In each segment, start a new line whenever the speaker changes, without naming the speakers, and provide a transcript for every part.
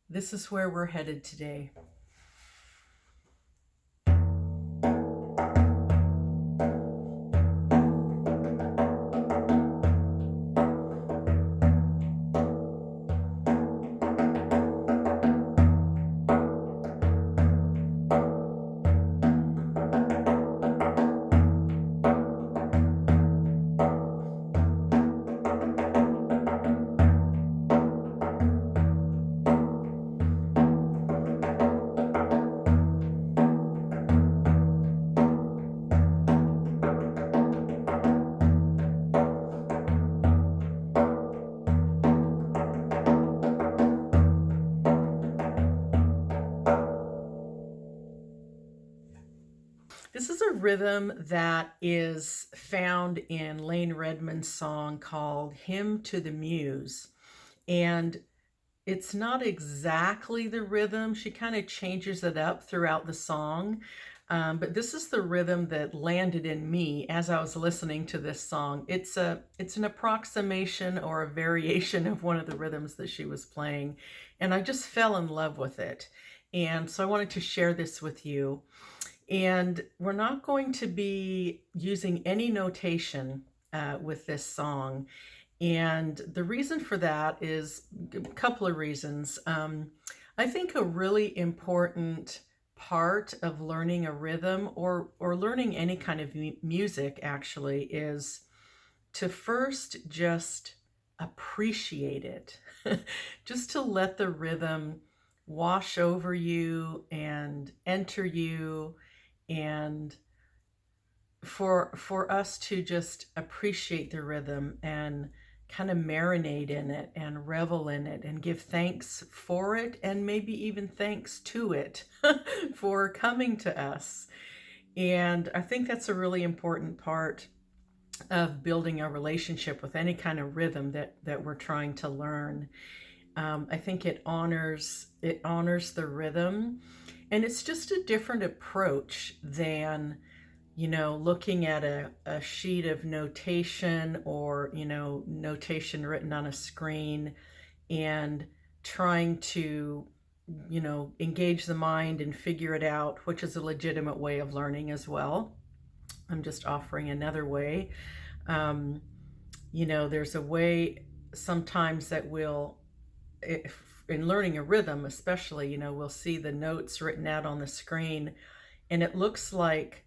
This is where we're headed today. This is a rhythm that is found in Layne Redmond's song called Hymn to the Muse. And it's not exactly the rhythm. She kind of changes it up throughout the song. But this is the rhythm that landed in me as I was listening to this song. It's an approximation or a variation of one of the rhythms that she was playing, and I just fell in love with it. And so I wanted to share this with you. And we're not going to be using any notation with this song. And the reason for that is a couple of reasons. I think a really important part of learning a rhythm or learning any kind of music actually is to first just appreciate it, just to let the rhythm wash over you and enter you, and for us to just appreciate the rhythm and kind of marinate in it and revel in it and give thanks for it and maybe even thanks to it for coming to us. And I think that's a really important part of building a relationship with any kind of rhythm that we're trying to learn. I think it honors the rhythm, and it's just a different approach than looking at a sheet of notation or notation written on a screen and trying to engage the mind and figure it out, which is a legitimate way of learning as well. I'm just offering another way. um, there's a way sometimes that if in learning a rhythm especially, we'll see the notes written out on the screen, and it looks like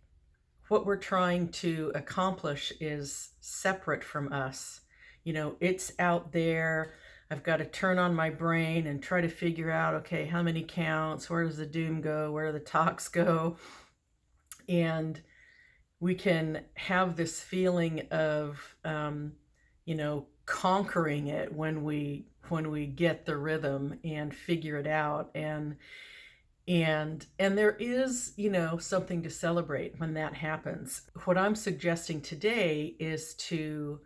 what we're trying to accomplish is separate from us. It's out there. I've got to turn on my brain and try to figure out, okay, how many counts, where does the doom go, where do the talks go? And we can have this feeling of conquering it when we get the rhythm and figure it out. And there is something to celebrate when that happens. What I'm suggesting today is to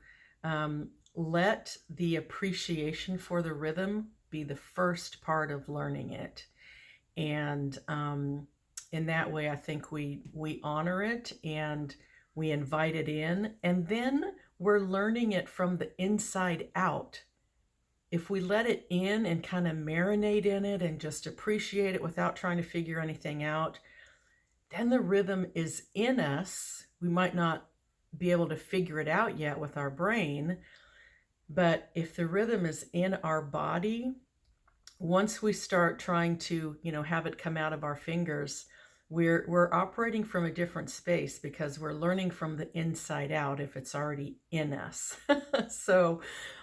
let the appreciation for the rhythm be the first part of learning it. And in that way, I think we honor it and we invite it in, and then we're learning it from the inside out. If we let it in and kind of marinate in it and just appreciate it without trying to figure anything out, then the rhythm is in us. We might not be able to figure it out yet with our brain, but if the rhythm is in our body, once we start trying to, have it come out of our fingers, we're operating from a different space because we're learning from the inside out if it's already in us. So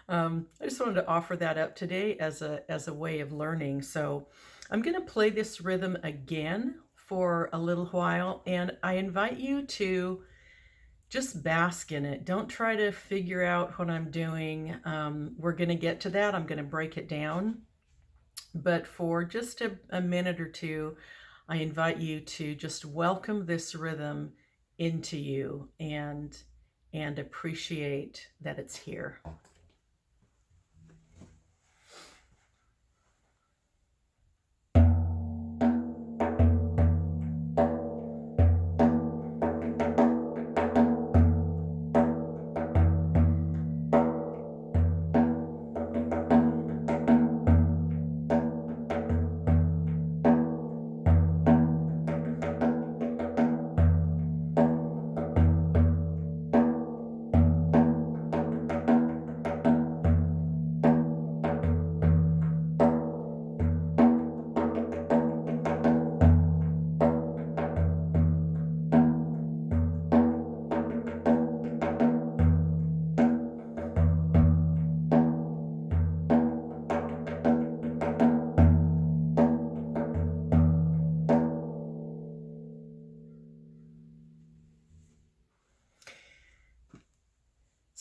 I just wanted to offer that up today as a way of learning. So I'm going to play this rhythm again for a little while, and I invite you to just bask in it. Don't try to figure out what I'm doing. We're going to get to that. I'm going to break it down. But for just a minute or two, I invite you to just welcome this rhythm into you and appreciate that it's here.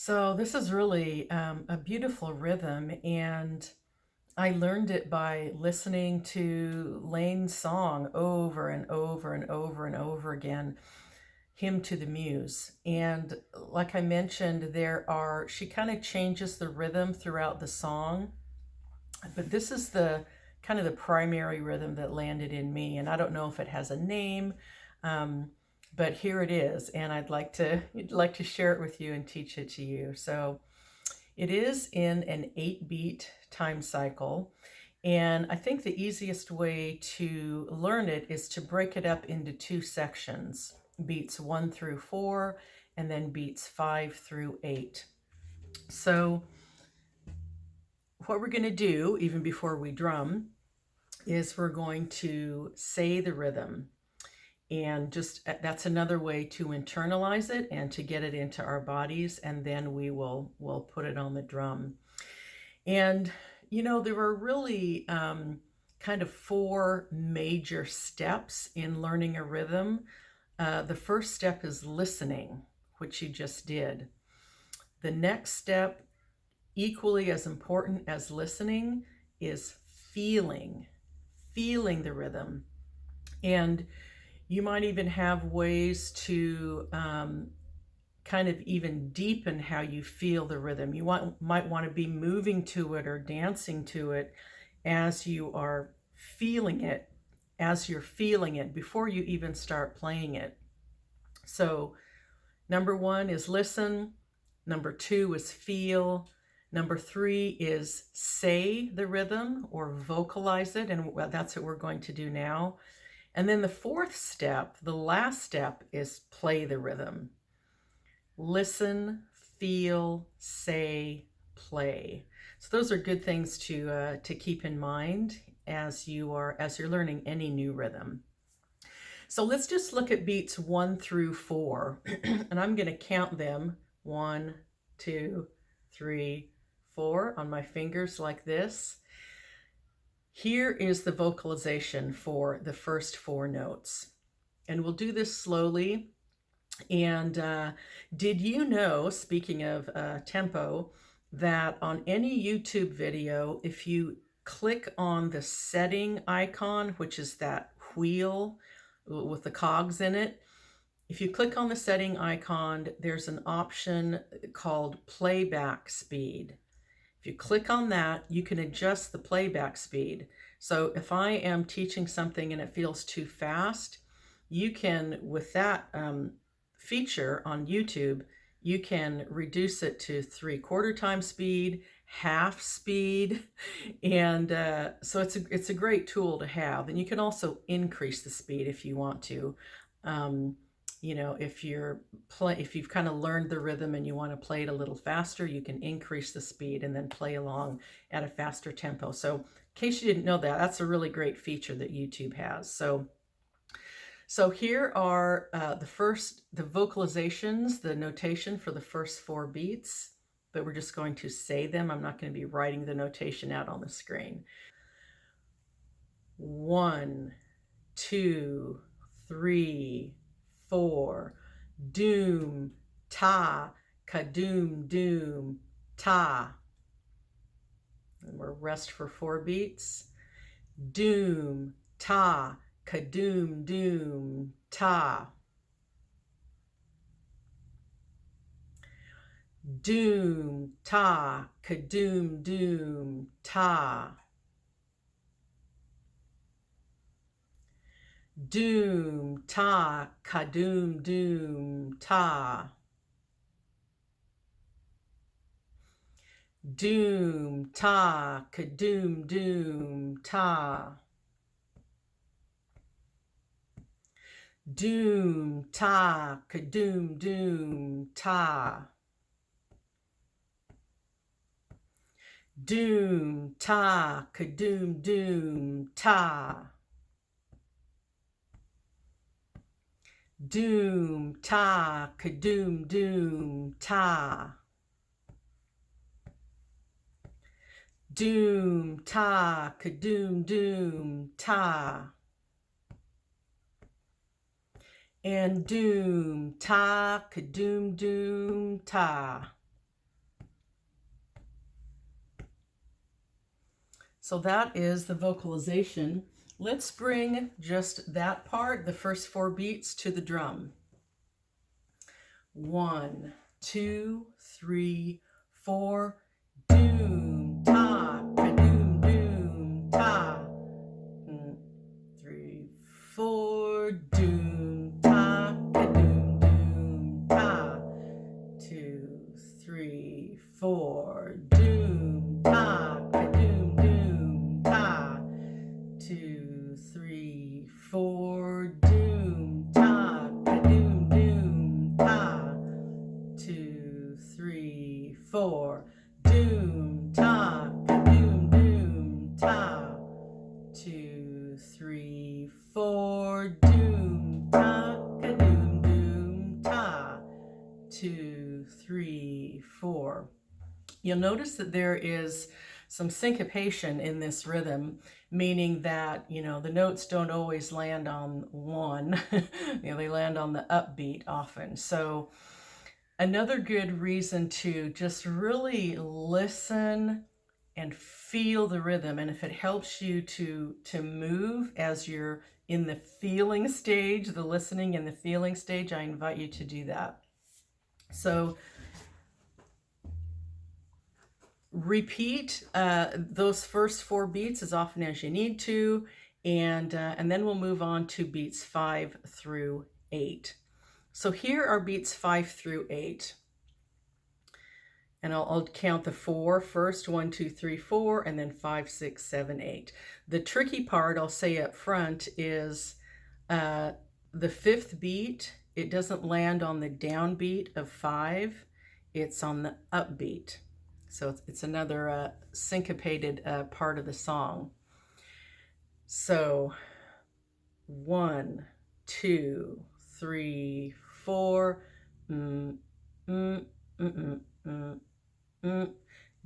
So this is really a beautiful rhythm, and I learned it by listening to Layne's song over and over and over and over again, Hymn to the Muse. And like I mentioned, she kind of changes the rhythm throughout the song, but this is the kind of the primary rhythm that landed in me. And I don't know if it has a name, um, but here it is. And I'd like to share it with you and teach it to you. So it is in an 8-beat time cycle. And I think the easiest way to learn it is to break it up into 2 sections, beats 1 through 4, and then beats 5 through 8. So what we're going to do, even before we drum, is we're going to say the rhythm. And just that's another way to internalize it and to get it into our bodies, and then we'll put it on the drum. And there are really kind of 4 major steps in learning a rhythm. The first step is listening, which you just did. The next step, equally as important as listening, is feeling the rhythm. And you might even have ways to kind of even deepen how you feel the rhythm. You might want to be moving to it or dancing to it as you are feeling it, as you're feeling it before you even start playing it. So number 1 is listen. Number 2 is feel. Number 3 is say the rhythm or vocalize it. And that's what we're going to do now. And then the 4th step, the last step, is play the rhythm. Listen, feel, say, play. So those are good things to keep in mind as you're learning any new rhythm. So let's just look at beats 1 through 4, and I'm going to count them 1, 2, 3, 4 on my fingers like this. Here is the vocalization for the first 4 notes, and we'll do this slowly. And did you know, speaking of tempo, that on any YouTube video, if you click on the setting icon, which is that wheel with the cogs in it, if you click on the setting icon, there's an option called playback speed. If you click on that, you can adjust the playback speed. So if I am teaching something and it feels too fast, you can, with that feature on YouTube, you can reduce it to 3/4 time speed, half speed, and so it's a great tool to have. And you can also increase the speed if you want to. If you've kind of learned the rhythm and you want to play it a little faster, you can increase the speed and then play along at a faster tempo. So in case you didn't know that, that's a really great feature that YouTube has. So here are the vocalizations, the notation for the first 4 beats, but we're just going to say them. I'm not going to be writing the notation out on the screen. 1, 2, 3, 4, doom, ta, ka-doom, doom, ta. And we'll rest for 4 beats. Doom, ta, ka-doom, doom, ta. Doom, ta, ka-doom, doom, ta. Doom, ta, ka-doom, doom, ta. Doom, ta, ka-doom, doom, ta. Doom, ta, ka-doom, doom, ta. Doom, ta, ka-doom, doom, ta. Doom, ta, ka-doom, doom, ta. Doom, ta, ka-doom, doom, ta. And doom, ta, ka-doom, doom, ta. So that is the vocalization. Let's bring just that part, the first 4 beats, to the drum. 1, 2, 3, 4. Doom, ta, ka-doom, doom, ta. 3, 4. Doom, ta, ka-doom, doom, ta. 2, 3, 4. Doom, ta, ka-doom, doom, ta. 2, 3, 4. Doom, ta, ka-doom, doom, ta. 2, 3, 4. Doom, ta, ka-doom, doom, ta. 2, 3, 4. Doom, ta, ka-doom, doom, ta. 2, 3, 4. You'll notice that there is some syncopation in this rhythm, meaning that, the notes don't always land on one. They land on the upbeat often. So another good reason to just really listen and feel the rhythm. And if it helps you to move as you're in the feeling stage, the listening and the feeling stage, I invite you to do that. So repeat those first 4 beats as often as you need to, and then we'll move on to beats 5 through 8. So here are beats 5 through 8. And I'll count the 4 first, 1, 2, 3, 4, and then 5, 6, 7, 8. The tricky part, I'll say up front, is the 5th beat. It doesn't land on the downbeat of 5. It's on the upbeat. So it's another syncopated part of the song. So 1, 2, 3, 4.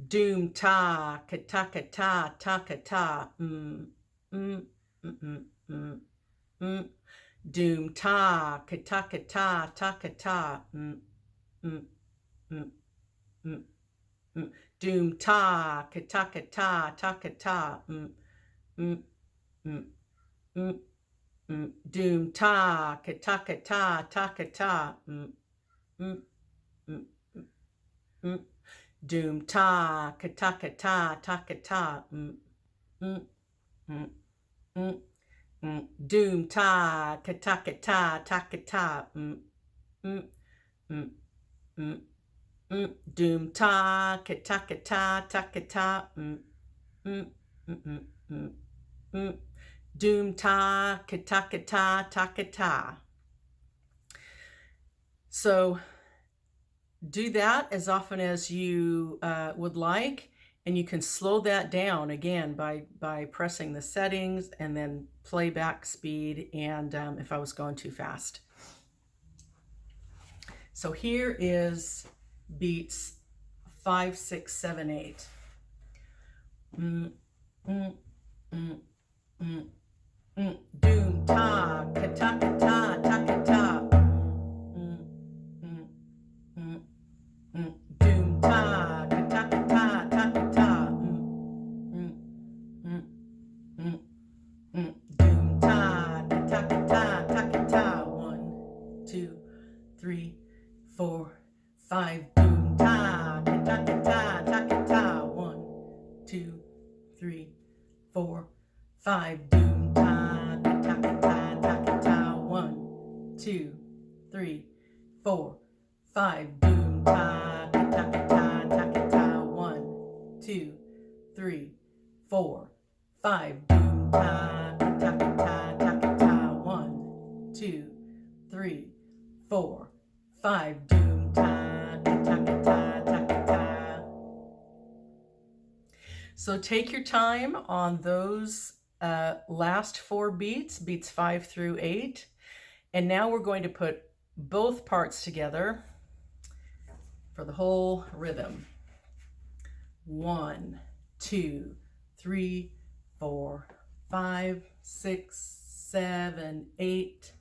Doom ta ka ta ka ta ta ka ta. Doom ta ka ta ka ta ta ka ta. Doom ta ka ta ka ta ta ka ta. Doom ta ka ta ka ta ta ka ta. Doom ta ka ta ka ta ta ka ta. Doom ta ka ta ka ta ta ka ta. Doom ta ka ta ka ta ta ka ta. Doom ta ka ta ka ta ta ka ta. So do that as often as you would like, and you can slow that down again by pressing the settings and then playback speed, and if I was going too fast. So here is beats 5, 6, 7, 8. Doom ta ka ta ka ta ta ka ta. Doom ta ka ta ka ta ta ka ta. Doom ta ka ta ka ta ta ka ta. 1, 2, 3, 4, 5. Doom ta ka ta ka ta ta ka ta. 1, 2, 3, 4, 5. Doom ta ka ta ka ta ta ka ta. 1, 2, 3, 4, 5. Doom ta ka ta ka ta ta ka ta. 1, 2, 3, 4, 5. Doom ta ka ta ka ta ta ka ta. 1, 2, 3, 4, 5. Doom ta ka ta ka ta ta ka ta. So take your time on those last 4 beats, beats 5 through 8. And now we're going to put both parts together for the whole rhythm. 1, 2, 3, 4, 5, 6, 7, 8.